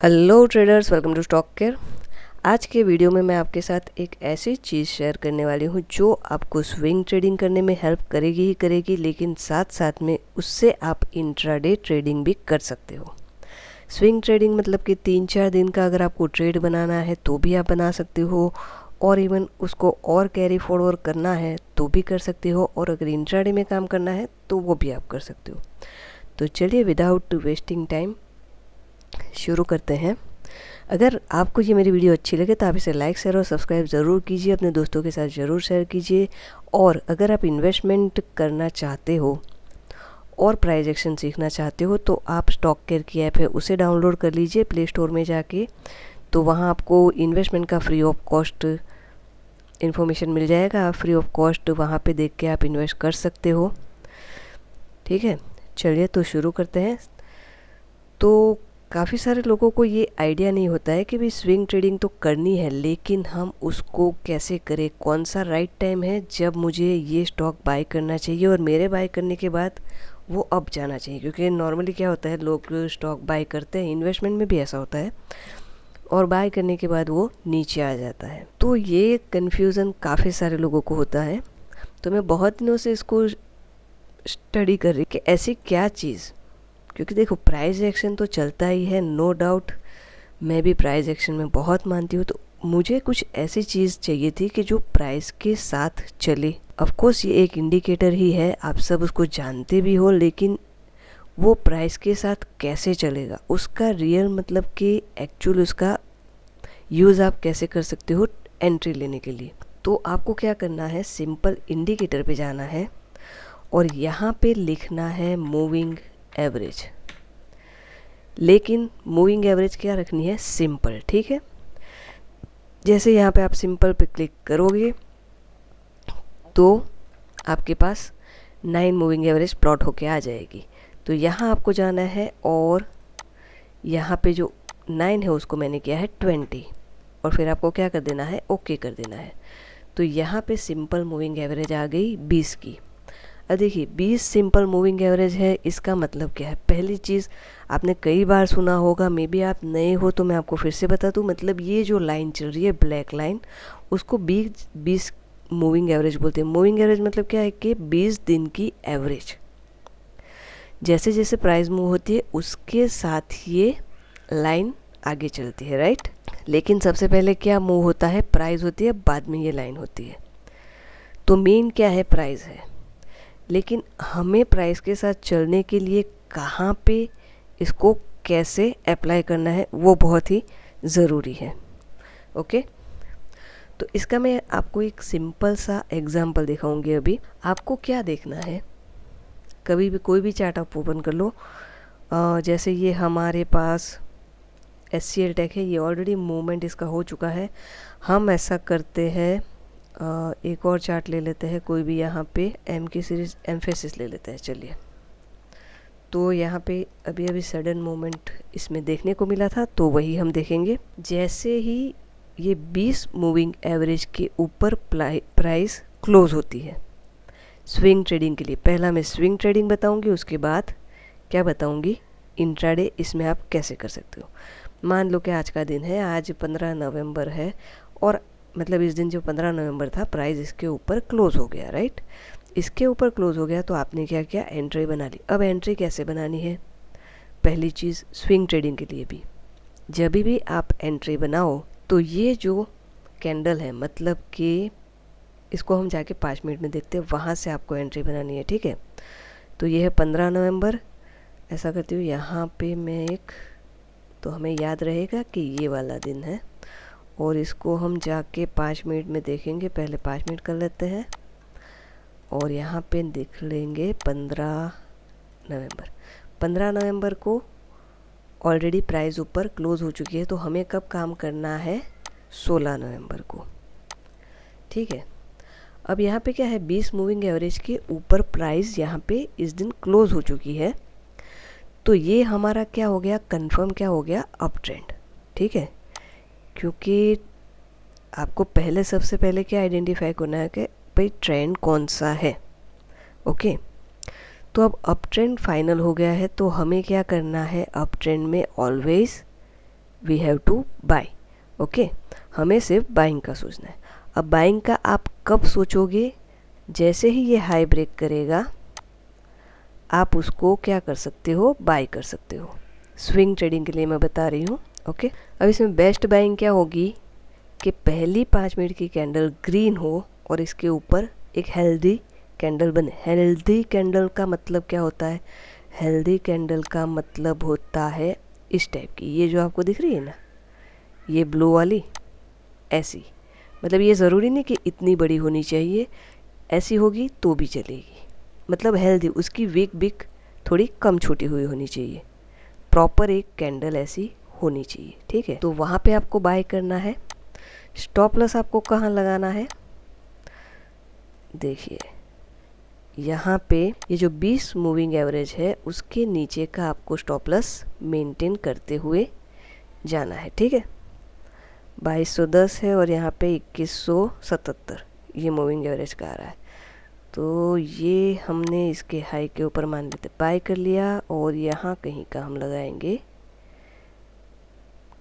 Hello traders, welcome to Stock Care. आज के video में मैं आपके साथ एक ऐसी चीज़ शेयर करने वाली हूँ जो आपको स्विंग ट्रेडिंग करने में हेल्प करेगी ही करेगी, लेकिन साथ साथ में उससे आप इंट्राडे ट्रेडिंग भी कर सकते हो। स्विंग ट्रेडिंग मतलब कि 3-4 दिन का अगर आपको ट्रेड बनाना है तो भी आप बना सकते हो, और इवन उसको और कैरी फॉरवर्ड करना है तो भी कर सकते हो, और अगर इंट्राडे में काम करना है तो वो भी आप कर सकते हो। तो चलिए विदाउट वेस्टिंग टाइम शुरू करते हैं। अगर आपको ये मेरी वीडियो अच्छी लगे तो आप इसे लाइक शेयर और सब्सक्राइब ज़रूर कीजिए, अपने दोस्तों के साथ ज़रूर शेयर कीजिए। और अगर आप इन्वेस्टमेंट करना चाहते हो और प्राइस एक्शन सीखना चाहते हो तो आप स्टॉक केयर की ऐप है उसे डाउनलोड कर लीजिए प्ले स्टोर में जाके। तो वहाँ आपको इन्वेस्टमेंट का फ्री ऑफ कॉस्ट इन्फॉर्मेशन मिल जाएगा। आप फ्री ऑफ कॉस्ट वहाँ पे देख के आप इन्वेस्ट कर सकते हो। ठीक है, चलिए तो शुरू करते हैं। तो काफ़ी सारे लोगों को ये आइडिया नहीं होता है कि भाई स्विंग ट्रेडिंग तो करनी है, लेकिन हम उसको कैसे करें, कौन सा राइट टाइम है जब मुझे ये स्टॉक बाय करना चाहिए और मेरे बाय करने के बाद वो अप जाना चाहिए। क्योंकि नॉर्मली क्या होता है, लोग स्टॉक बाय करते हैं, इन्वेस्टमेंट में भी ऐसा होता है, और बाय करने के बाद वो नीचे आ जाता है। तो ये कन्फ्यूज़न काफ़ी सारे लोगों को होता है। तो मैं बहुत दिनों से इसको स्टडी कर रही कि ऐसी क्या चीज़, क्योंकि देखो प्राइस एक्शन तो चलता ही है, नो डाउट मैं भी प्राइस एक्शन में बहुत मानती हूँ। तो मुझे कुछ ऐसी चीज़ चाहिए थी कि जो प्राइस के साथ चले। ऑफ कोर्स ये एक इंडिकेटर ही है, आप सब उसको जानते भी हो, लेकिन वो प्राइस के साथ कैसे चलेगा, उसका रियल मतलब कि एक्चुअल उसका यूज़ आप कैसे कर सकते हो एंट्री लेने के लिए। तो आपको क्या करना है, सिंपल इंडिकेटर पे जाना है और यहाँ पे लिखना है मूविंग एवरेज। लेकिन मूविंग एवरेज क्या रखनी है, सिंपल। ठीक है, जैसे यहाँ पे आप सिंपल पे क्लिक करोगे तो आपके पास 9 मूविंग एवरेज प्लॉट होके आ जाएगी। तो यहाँ आपको जाना है और यहाँ पे जो 9 है उसको मैंने किया है 20, और फिर आपको क्या कर देना है, ओके कर देना है। तो यहाँ पे सिंपल मूविंग एवरेज आ गई 20 की। अब देखिए 20 सिंपल मूविंग एवरेज है, इसका मतलब क्या है। पहली चीज़ आपने कई बार सुना होगा, मे बी आप नए हो तो मैं आपको फिर से बता दूं। मतलब ये जो लाइन चल रही है ब्लैक लाइन, उसको 20 मूविंग एवरेज बोलते हैं। मूविंग एवरेज मतलब क्या है कि 20 दिन की एवरेज। जैसे जैसे प्राइस मूव होती है उसके साथ ये लाइन आगे चलती है, राइट। लेकिन सबसे पहले क्या मूव होता है, प्राइस होती है, बाद में ये लाइन होती है। तो मेन क्या है, प्राइस है। लेकिन हमें प्राइस के साथ चलने के लिए कहाँ पे इसको कैसे अप्लाई करना है वो बहुत ही ज़रूरी है। ओके, तो इसका मैं आपको एक सिंपल सा एग्जांपल दिखाऊंगी। अभी आपको क्या देखना है, कभी भी कोई भी चार्ट आप ओपन कर लो। जैसे ये हमारे पास SCL टेक है, ये ऑलरेडी मूवमेंट इसका हो चुका है। हम ऐसा करते हैं, एक और चार्ट ले लेते हैं कोई भी, यहाँ पे एम की सीरीज एम्फेसिस ले लेते हैं। चलिए, तो यहाँ पे अभी अभी सडन मोमेंट इसमें देखने को मिला था, तो वही हम देखेंगे। जैसे ही ये 20 मूविंग एवरेज के ऊपर प्राइस क्लोज होती है स्विंग ट्रेडिंग के लिए, पहला मैं स्विंग ट्रेडिंग बताऊंगी, उसके बाद क्या बताऊंगी, इंट्राडे इसमें आप कैसे कर सकते हो। मान लो कि आज का दिन है, आज 15 नवंबर है, और मतलब इस दिन जो 15 नवंबर था प्राइस इसके ऊपर क्लोज हो गया, राइट। इसके ऊपर क्लोज हो गया तो आपने क्या किया, एंट्री बना ली। अब एंट्री कैसे बनानी है, पहली चीज़ स्विंग ट्रेडिंग के लिए भी जब भी आप एंट्री बनाओ तो ये जो कैंडल है, मतलब कि इसको हम जाके 5 मिनट में देखते हैं, वहाँ से आपको एंट्री बनानी है। ठीक है, तो ये है 15 नवंबर। ऐसा करती हूँ यहाँ पे मैं एक, तो हमें याद रहेगा कि ये वाला दिन है, और इसको हम जाके 5 मिनट में देखेंगे। पहले 5 मिनट कर लेते हैं और यहाँ पे देख लेंगे 15 नवंबर। 15 नवंबर को ऑलरेडी प्राइस ऊपर क्लोज हो चुकी है, तो हमें कब काम करना है, 16 नवंबर को। ठीक है, अब यहाँ पे क्या है, 20 मूविंग एवरेज के ऊपर प्राइस यहाँ पे इस दिन क्लोज हो चुकी है। तो ये हमारा क्या हो गया, कंफर्म क्या हो गया, अप ट्रेंड। ठीक है, क्योंकि आपको पहले सबसे पहले क्या आइडेंटिफाई करना है कि भाई ट्रेंड कौन सा है। ओके, तो अब अप ट्रेंड फाइनल हो गया है, तो हमें क्या करना है, अप ट्रेंड में always we have to buy. Okay, हमें सिर्फ बाइंग का सोचना है। अब बाइंग का आप कब सोचोगे? जैसे ही ये हाई ब्रेक करेगा आप उसको क्या कर सकते हो, बाय कर सकते हो। स्विंग ट्रेडिंग के लिए मैं बता रही हूँ। ओके, अब इसमें बेस्ट बाइंग क्या होगी कि पहली 5 मिनट की कैंडल ग्रीन हो और इसके ऊपर एक हेल्दी कैंडल बने। हेल्दी कैंडल का मतलब क्या होता है? हेल्दी कैंडल का मतलब होता है इस टाइप की, ये जो आपको दिख रही है ना, ये ब्लू वाली, ऐसी। मतलब ये ज़रूरी नहीं कि इतनी बड़ी होनी चाहिए, ऐसी होगी तो भी चलेगी। मतलब हेल्दी, उसकी विक थोड़ी कम छोटी हुई होनी चाहिए, प्रॉपर एक कैंडल ऐसी होनी चाहिए। ठीक है, तो वहाँ पे आपको बाय करना है। स्टॉप लॉस आपको कहाँ लगाना है? देखिए यहाँ पे ये जो 20 मूविंग एवरेज है उसके नीचे का आपको स्टॉप लॉस मेंटेन करते हुए जाना है। ठीक है, 2210 है और यहाँ पे 2177 ये मूविंग एवरेज का आ रहा है। तो ये हमने इसके हाई के ऊपर मान लेते बाय कर लिया और यहाँ कहीं का हम लगाएंगे,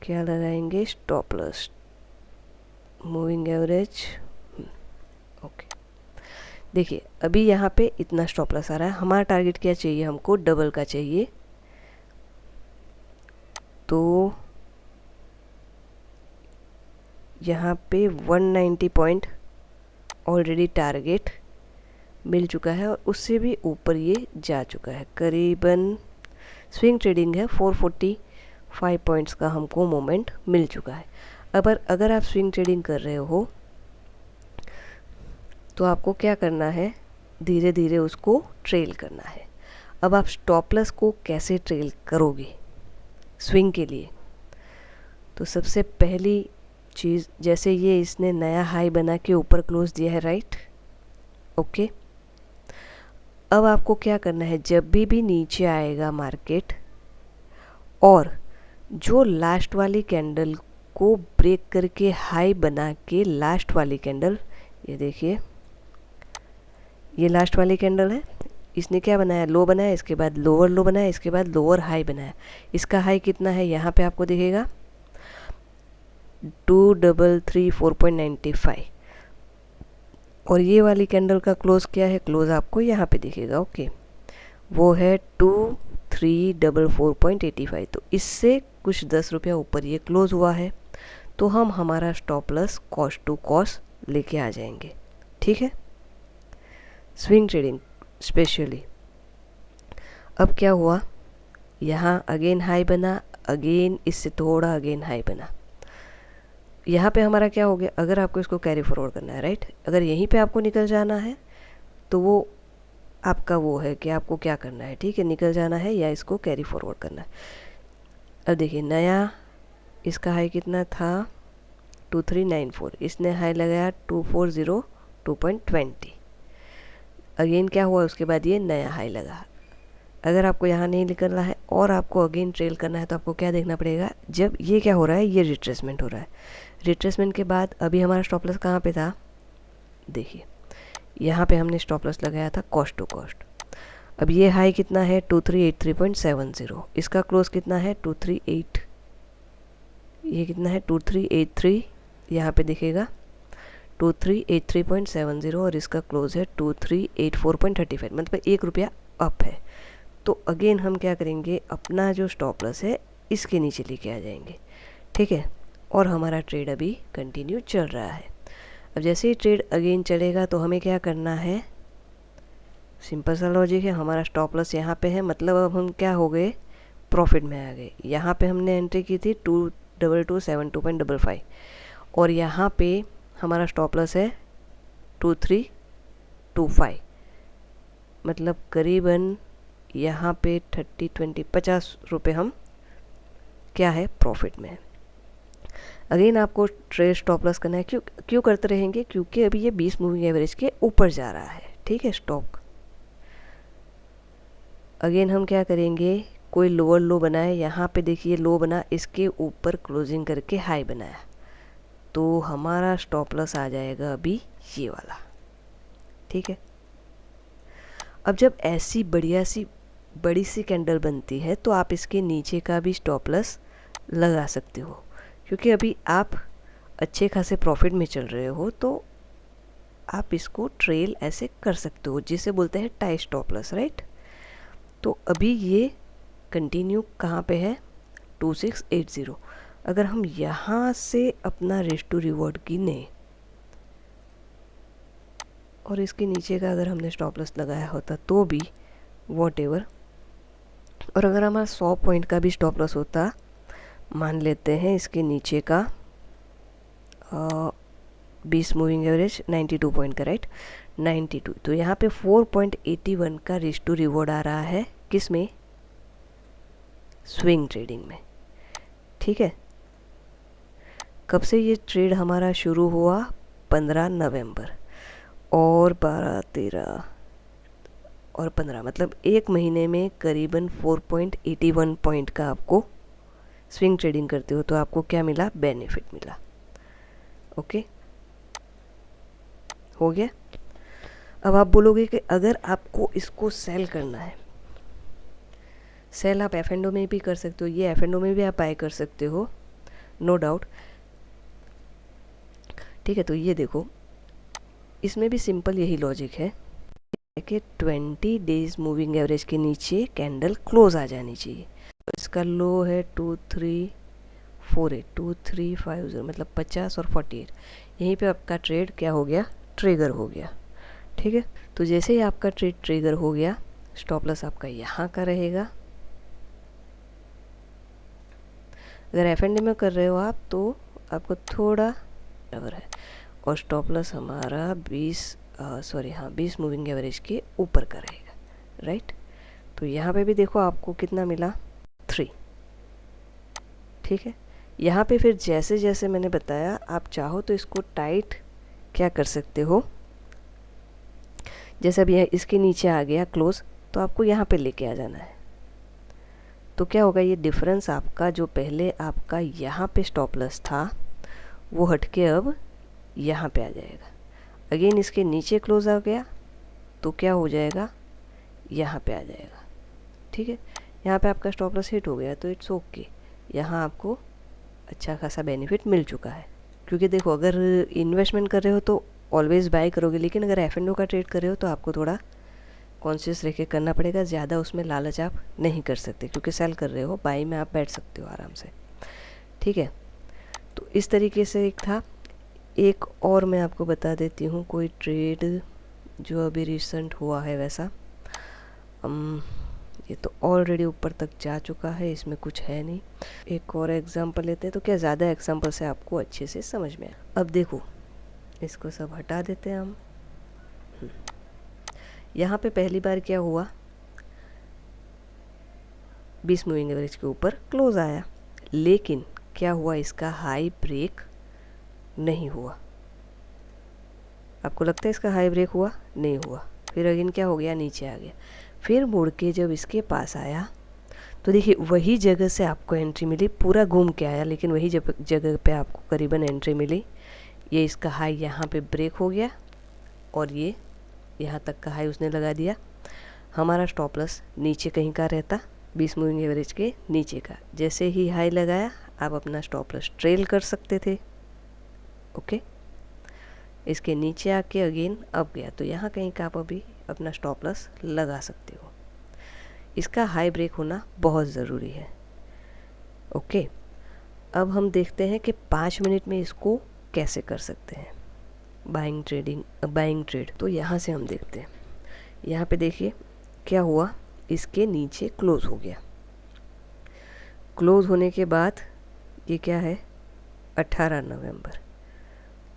क्या लगाएंगे? Stop loss moving average. Okay, देखिए अभी यहाँ पे इतना स्टॉप लॉस आ रहा है। हमारा टारगेट क्या चाहिए? हमको डबल का चाहिए। तो यहाँ पे 190 पॉइंट ऑलरेडी टारगेट मिल चुका है और उससे भी ऊपर ये जा चुका है। करीबन स्विंग ट्रेडिंग है, 445 पॉइंट्स का हमको मोमेंट मिल चुका है। अगर आप स्विंग ट्रेडिंग कर रहे हो तो आपको क्या करना है? धीरे धीरे उसको ट्रेल करना है। अब आप स्टॉप लॉस को कैसे ट्रेल करोगे स्विंग के लिए? तो सबसे पहली चीज़, जैसे ये इसने नया हाई बना के ऊपर क्लोज दिया है, राइट? ओके, अब आपको क्या करना है? जब भी नीचे आएगा मार्केट और जो लास्ट वाली कैंडल को ब्रेक करके हाई बना के लास्ट वाली कैंडल, ये देखिए ये लास्ट वाली कैंडल है, इसने क्या बनाया? लो बनाया, इसके बाद लोअर लो बनाया, इसके बाद लोअर हाई बनाया। इसका हाई कितना है? यहाँ पे आपको दिखेगा 2334.95 और ये वाली कैंडल का क्लोज क्या है? क्लोज आपको यहाँ पे दिखेगा। ओके, वो है 2344.85। तो इससे कुछ 10 रुपया ऊपर ये क्लोज हुआ है, तो हम हमारा stop loss cost to cost लेके आ जाएंगे। ठीक है, स्विंग ट्रेडिंग स्पेशली। अब क्या हुआ? यहाँ अगेन हाई बना, अगेन इससे थोड़ा अगेन हाई बना। यहाँ पे हमारा क्या हो गया? अगर आपको इसको कैरी फॉरवर्ड करना है, राइट, अगर यहीं पे आपको निकल जाना है तो वो आपका वो है कि आपको क्या करना है। ठीक है, निकल जाना है या इसको कैरी फॉरवर्ड करना है। अब देखिए नया इसका हाई कितना था? 2394, इसने हाई लगाया 2402.20। अगेन क्या हुआ? उसके बाद ये नया हाई लगा। अगर आपको यहाँ नहीं निकलना है और आपको अगेन ट्रेल करना है तो आपको क्या देखना पड़ेगा? जब ये क्या हो रहा है? ये रिट्रेसमेंट हो रहा है। रिट्रेसमेंट के बाद अभी हमारा स्टॉप लॉस कहाँ पे था? देखिए यहाँ पे हमने स्टॉप लॉस लगाया था कॉस्ट टू कॉस्ट। अब ये हाई कितना है? 2383.70। इसका क्लोज कितना है? 238, ये कितना है? 2383, यहाँ पे दिखेगा 2383.70 और इसका क्लोज है 2384.35, मतलब 1 रुपया अप है। तो अगेन हम क्या करेंगे? अपना जो स्टॉप लॉस है इसके नीचे लेके आ जाएंगे। ठीक है, और हमारा ट्रेड अभी कंटिन्यू चल रहा है। अब जैसे ही ट्रेड अगेन चलेगा तो हमें क्या करना है? सिंपल सा लॉजिक है, हमारा स्टॉप लॉस यहाँ पे है, मतलब अब हम क्या हो गए? प्रॉफिट में आ गए। यहाँ पे हमने एंट्री की थी 2272.55 और यहाँ पे हमारा स्टॉप लॉस है 2325, मतलब करीबन यहाँ पे 50 रुपये हम क्या है? प्रॉफिट में है। अगेन आपको ट्रेड स्टॉप लॉस करना है। क्यों करते रहेंगे? क्योंकि अभी ये 20 मूविंग एवरेज के ऊपर जा रहा है। ठीक है, स्टॉक। अगेन हम क्या करेंगे? कोई लोअर लो बनाए, यहाँ पे देखिए लो बना, इसके ऊपर क्लोजिंग करके हाई बनाया, तो हमारा स्टॉप लॉस आ जाएगा अभी ये वाला। ठीक है, अब जब ऐसी बड़ी सी कैंडल बनती है तो आप इसके नीचे का भी स्टॉप लॉस लगा सकते हो, क्योंकि अभी आप अच्छे खासे प्रॉफिट में चल रहे हो, तो आप इसको ट्रेल ऐसे कर सकते हो, जिसे बोलते हैं टाई स्टॉप लॉस, राइट। तो अभी ये कंटिन्यू कहाँ पे है, 2680। अगर हम यहाँ से अपना रिस्क टू रिवॉर्ड गिने और इसके नीचे का अगर हमने स्टॉप लॉस लगाया होता तो भी वॉट एवर, और अगर हमारा 100 पॉइंट का भी स्टॉप लॉस होता, मान लेते हैं इसके नीचे का 20 मूविंग एवरेज 92 पॉइंट का, राइट, 92, तो यहाँ पे 4.81 का रिस्क टू रिवॉर्ड आ रहा है, किस में, स्विंग ट्रेडिंग में, ठीक है। कब से ये ट्रेड हमारा शुरू हुआ, 15 नवंबर, और 12, 13 और 15, मतलब एक महीने में करीबन 4.81 पॉइंट का आपको स्विंग ट्रेडिंग करते हो तो आपको क्या मिला, बेनिफिट मिला। ओके, हो गया। अब आप बोलोगे कि अगर आपको इसको सेल करना है, सेल आप एफ एंड ओ में भी कर सकते हो, ये एफ एंड ओ में भी आप बाय कर सकते हो, नो डाउट, ठीक है। तो ये देखो, इसमें भी सिंपल यही लॉजिक है कि 20 डेज मूविंग एवरेज के नीचे कैंडल क्लोज आ जानी चाहिए। तो इसका लो है 2348, 2350, मतलब 50 और 48, यहीं पे आपका ट्रेड क्या हो गया, ट्रिगर हो गया, ठीक है। तो जैसे ही आपका ट्रेड ट्रिगर हो गया, स्टॉप लॉस आपका यहाँ का रहेगा। अगर एफ एंड में कर रहे हो आप तो आपको थोड़ा बराबर है, और स्टॉप लॉस हमारा 20 मूविंग एवरेज के ऊपर का रहेगा, राइट। तो यहाँ पे भी देखो आपको कितना मिला, 3, ठीक है। यहाँ पे फिर जैसे जैसे मैंने बताया, आप चाहो तो इसको टाइट क्या कर सकते हो, जैसे अब यह इसके नीचे आ गया क्लोज, तो आपको यहाँ पे लेके आ जाना है। तो क्या होगा, ये डिफरेंस आपका जो पहले आपका यहाँ पे स्टॉप लॉस था वो हटके अब यहाँ पे आ जाएगा। अगेन इसके नीचे क्लोज आ गया तो क्या हो जाएगा, यहाँ पे आ जाएगा, ठीक है। यहाँ पे आपका स्टॉप लॉस हिट हो गया तो इट्स ओके, यहाँ आपको अच्छा खासा बेनिफिट मिल चुका है। क्योंकि देखो, अगर इन्वेस्टमेंट कर रहे हो तो ऑलवेज बाय करोगे, लेकिन अगर एफ एंड ओ का ट्रेड कर रहे हो तो आपको थोड़ा कॉन्शियस रह के करना पड़ेगा, ज़्यादा उसमें लालच आप नहीं कर सकते, क्योंकि सेल कर रहे हो, बाई में आप बैठ सकते हो आराम से, ठीक है। तो इस तरीके से एक था। एक और मैं आपको बता देती हूँ कोई ट्रेड जो अभी रिसेंट हुआ है वैसा, ये तो ऑलरेडी ऊपर तक जा चुका है, इसमें कुछ है नहीं। एक और एग्जांपल लेते हैं, तो क्या ज़्यादा एग्जांपल से आपको अच्छे से समझ में आए। अब देखो, इसको सब हटा देते हैं हम। यहाँ पे पहली बार क्या हुआ, 20 मूविंग एवरेज के ऊपर क्लोज आया, लेकिन क्या हुआ, इसका हाई ब्रेक नहीं हुआ। आपको लगता है इसका हाई ब्रेक हुआ, नहीं हुआ। फिर अगेन क्या हो गया, नीचे आ गया। फिर मुड़ के जब इसके पास आया तो देखिए वही जगह से आपको एंट्री मिली, पूरा घूम के आया, लेकिन वही जगह पे आपको करीबन एंट्री मिली। ये इसका हाई यहाँ पे ब्रेक हो गया और ये यहाँ तक का हाई उसने लगा दिया। हमारा स्टॉप लॉस नीचे कहीं का रहता, 20 मूविंग एवरेज के नीचे का। जैसे ही हाई लगाया आप अपना स्टॉप लॉस ट्रेल कर सकते थे, ओके। इसके नीचे आके अगेन अब गया तो यहाँ कहीं का आप अभी अपना स्टॉप लॉस लगा सकते हो। इसका हाई ब्रेक होना बहुत ज़रूरी है, ओके। अब हम देखते हैं कि 5 मिनट में इसको कैसे कर सकते हैं, बाइंग ट्रेड। तो यहाँ से हम देखते हैं, यहाँ पे देखिए क्या हुआ, इसके नीचे क्लोज हो गया। क्लोज होने के बाद ये क्या है, 18 नवंबर।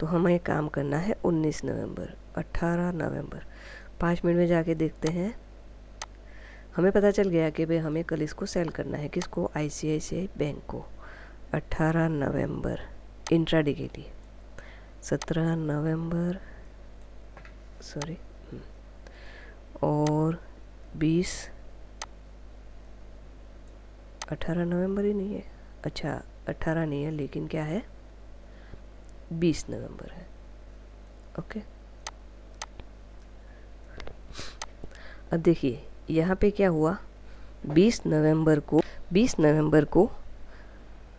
तो हमें काम करना है 19 नवंबर, 18 नवंबर। 5 मिनट में जाके देखते हैं, हमें पता चल गया कि भाई हमें कल इसको सेल करना है, किसको, ICICI बैंक को। 18 नवंबर इंट्राडे के लिए, 17 नवंबर सॉरी, और 18 नवंबर ही नहीं है, अच्छा 18 नहीं है, लेकिन क्या है, 20 नवंबर है, ओके। अब देखिए यहाँ पे क्या हुआ, 20 नवंबर को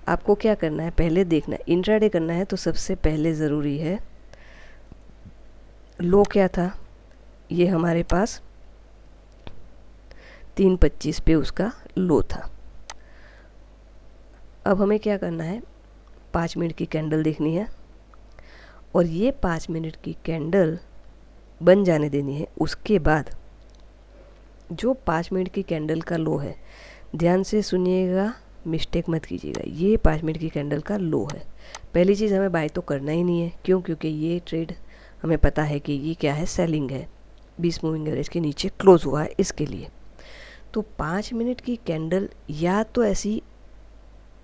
आपको क्या करना है, पहले देखना है इंट्राडे करना है तो सबसे पहले ज़रूरी है लो क्या था, ये हमारे पास 3.25 पे उसका लो था। अब हमें क्या करना है, 5 मिनट की कैंडल देखनी है और ये 5 मिनट की कैंडल बन जाने देनी है। उसके बाद जो 5 मिनट की कैंडल का लो है, ध्यान से सुनिएगा, मिस्टेक मत कीजिएगा, ये 5 मिनट की कैंडल का लो है। पहली चीज़ हमें बाय तो करना ही नहीं है, क्यों? क्योंकि ये ट्रेड हमें पता है कि ये क्या है, सेलिंग है, 20 मूविंग एवरेज के नीचे क्लोज हुआ है इसके लिए। तो 5 मिनट की कैंडल या तो ऐसी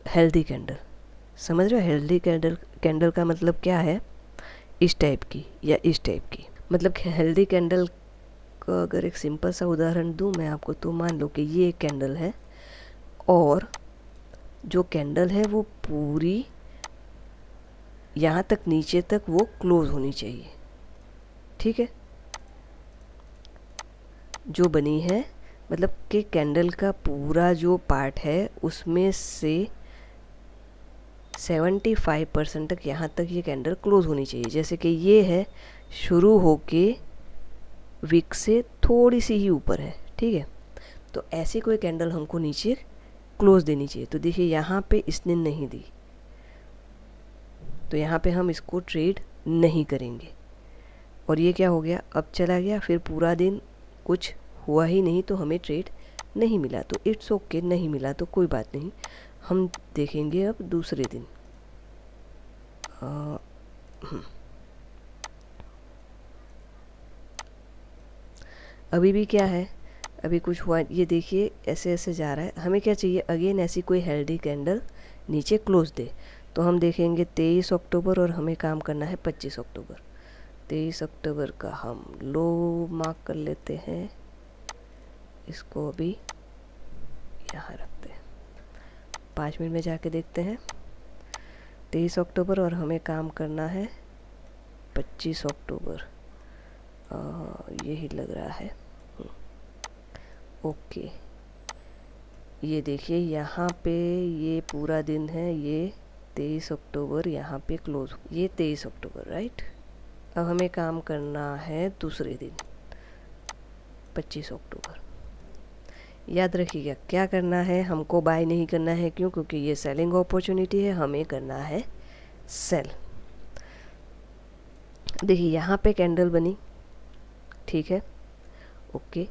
हेल्दी कैंडल, समझ रहे हो? हेल्दी कैंडल का मतलब क्या है, इस टाइप की या इस टाइप की। मतलब हेल्दी कैंडल का अगर एक सिंपल सा उदाहरण दूं मैं आपको, तो मान लो कि ये एक कैंडल है और जो कैंडल है वो पूरी यहाँ तक नीचे तक वो क्लोज होनी चाहिए, ठीक है, जो बनी है, मतलब कि कैंडल का पूरा जो पार्ट है उसमें से 75% तक यहाँ तक ये कैंडल क्लोज होनी चाहिए। जैसे कि ये है, शुरू होके विक से थोड़ी सी ही ऊपर है, ठीक है, तो ऐसी कोई कैंडल हमको नीचे क्लोज देनी चाहिए। तो देखिए यहाँ पे इसने नहीं दी, तो यहाँ पे हम इसको ट्रेड नहीं करेंगे। और ये क्या हो गया, अब चला गया, फिर पूरा दिन कुछ हुआ ही नहीं तो हमें ट्रेड नहीं मिला, तो इट्स ओके, नहीं मिला तो कोई बात नहीं, हम देखेंगे अब दूसरे दिन। अभी भी क्या है, अभी कुछ हुआ, ये देखिए ऐसे ऐसे जा रहा है। हमें क्या चाहिए, अगेन ऐसी कोई हेल्दी कैंडल नीचे क्लोज दे। तो हम देखेंगे 23 अक्टूबर और हमें काम करना है 25 अक्टूबर। 23 अक्टूबर का हम लो मार्क कर लेते हैं, इसको अभी यहाँ रखते हैं, 5 मिनट में जाके देखते हैं। 23 अक्टूबर और हमें काम करना है 25 अक्टूबर, यही लग रहा है। ओके, ये देखिए यहाँ पे ये पूरा दिन है, ये 23 अक्टूबर यहाँ पे क्लोज, ये 23 अक्टूबर राइट। अब हमें काम करना है दूसरे दिन 25 अक्टूबर। याद रखिएगा क्या करना है, हमको बाय नहीं करना है, क्यों? क्योंकि ये सेलिंग अपॉर्चुनिटी है, हमें करना है सेल। देखिए यहाँ पे कैंडल बनी, ठीक है, ओके,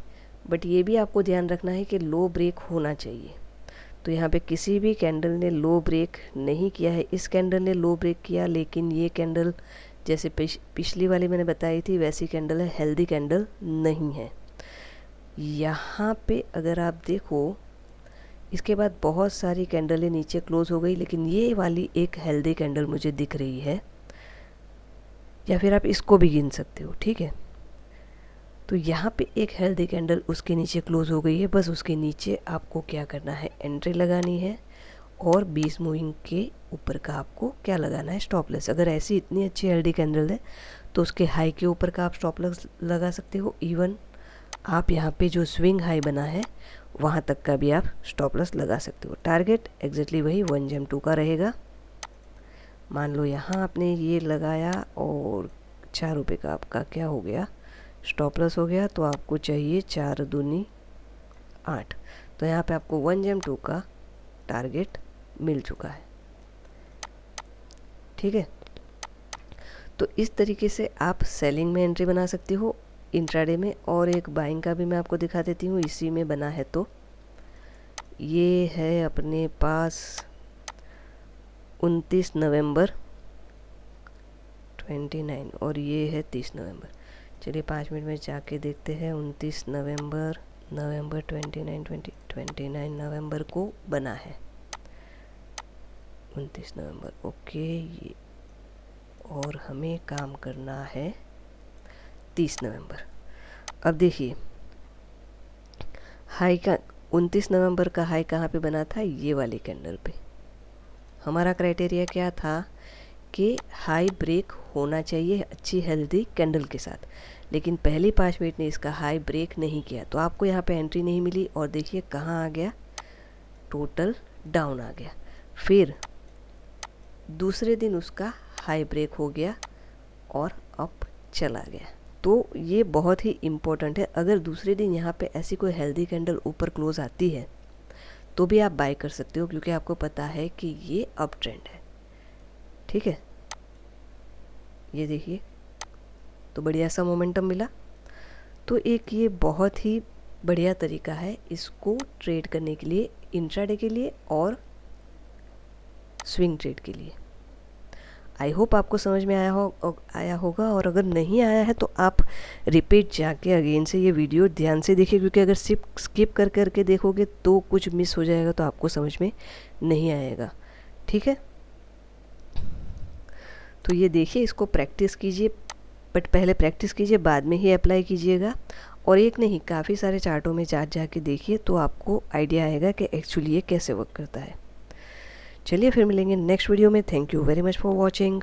बट ये भी आपको ध्यान रखना है कि लो ब्रेक होना चाहिए। तो यहाँ पे किसी भी कैंडल ने लो ब्रेक नहीं किया है, इस कैंडल ने लो ब्रेक किया, लेकिन ये कैंडल जैसे पिछली वाली मैंने बताई थी वैसी कैंडल है, हेल्दी कैंडल नहीं है। यहाँ पे अगर आप देखो, इसके बाद बहुत सारी कैंडलें नीचे क्लोज हो गई, लेकिन ये वाली एक हेल्दी कैंडल मुझे दिख रही है, या फिर आप इसको भी गिन सकते हो, ठीक है। तो यहाँ पे एक हेल्दी कैंडल उसके नीचे क्लोज हो गई है, बस उसके नीचे आपको क्या करना है, एंट्री लगानी है, और 20 मूविंग के ऊपर का आपको क्या लगाना है, स्टॉप लॉस। अगर ऐसी इतनी अच्छी हेल्दी कैंडल है तो उसके हाई के ऊपर का आप स्टॉप लॉस लगा सकते हो। इवन आप यहाँ पे जो स्विंग हाई बना है वहाँ तक का भी आप स्टॉप लॉस लगा सकते हो। टारगेट एग्जैक्टली वही 1GM2 का रहेगा। मान लो यहाँ आपने ये लगाया और 4 रुपये का आपका क्या हो गया, स्टॉप लॉस हो गया, तो आपको चाहिए 4 दूनी 8, तो यहाँ पे आपको 1GM2 का टारगेट मिल चुका है, ठीक है। तो इस तरीके से आप सेलिंग में एंट्री बना सकते हो इंट्राडे में। और एक बाइंग का भी मैं आपको दिखा देती हूँ, इसी में बना है। तो ये है अपने पास 29 नवंबर 29 और ये है 30 नवंबर। चलिए 5 मिनट में जाके देखते हैं। 29 नवंबर 29 नवंबर को बना है, 29 नवंबर, ओके। ये और हमें काम करना है 30 नवंबर। अब देखिए हाई का 29 नवंबर का हाई कहाँ पे बना था, ये वाली कैंडल पे। हमारा क्राइटेरिया क्या था कि हाई ब्रेक होना चाहिए अच्छी हेल्दी कैंडल के साथ, लेकिन पहली 5 मिनट ने इसका हाई ब्रेक नहीं किया, तो आपको यहाँ पे एंट्री नहीं मिली। और देखिए कहाँ आ गया, टोटल डाउन आ गया। फिर दूसरे दिन उसका हाई ब्रेक हो गया और अप चला गया। तो ये बहुत ही इम्पोर्टेंट है। अगर दूसरे दिन यहाँ पे ऐसी कोई हेल्दी कैंडल ऊपर क्लोज आती है तो भी आप बाय कर सकते हो, क्योंकि आपको पता है कि ये अप ट्रेंड है। ठीक है, ये देखिए तो बढ़िया सा मोमेंटम मिला। तो एक ये बहुत ही बढ़िया तरीका है इसको ट्रेड करने के लिए, इंट्राडे के लिए और स्विंग ट्रेड के लिए। आई होप आपको समझ में आया होगा, और अगर नहीं आया है तो आप रिपीट जाके अगेन से ये वीडियो ध्यान से देखिए, क्योंकि अगर सिर्फ स्किप कर करके देखोगे तो कुछ मिस हो जाएगा, तो आपको समझ में नहीं आएगा। ठीक है, तो ये देखिए, इसको प्रैक्टिस कीजिए, बट पहले प्रैक्टिस कीजिए, बाद में ही अप्लाई कीजिएगा। और एक नहीं, काफ़ी सारे चार्टों में जाके देखिए, तो आपको आइडिया आएगा कि एक्चुअली ये कैसे वर्क करता है। चलिए फिर मिलेंगे नेक्स्ट वीडियो में। Thank you very much for watching.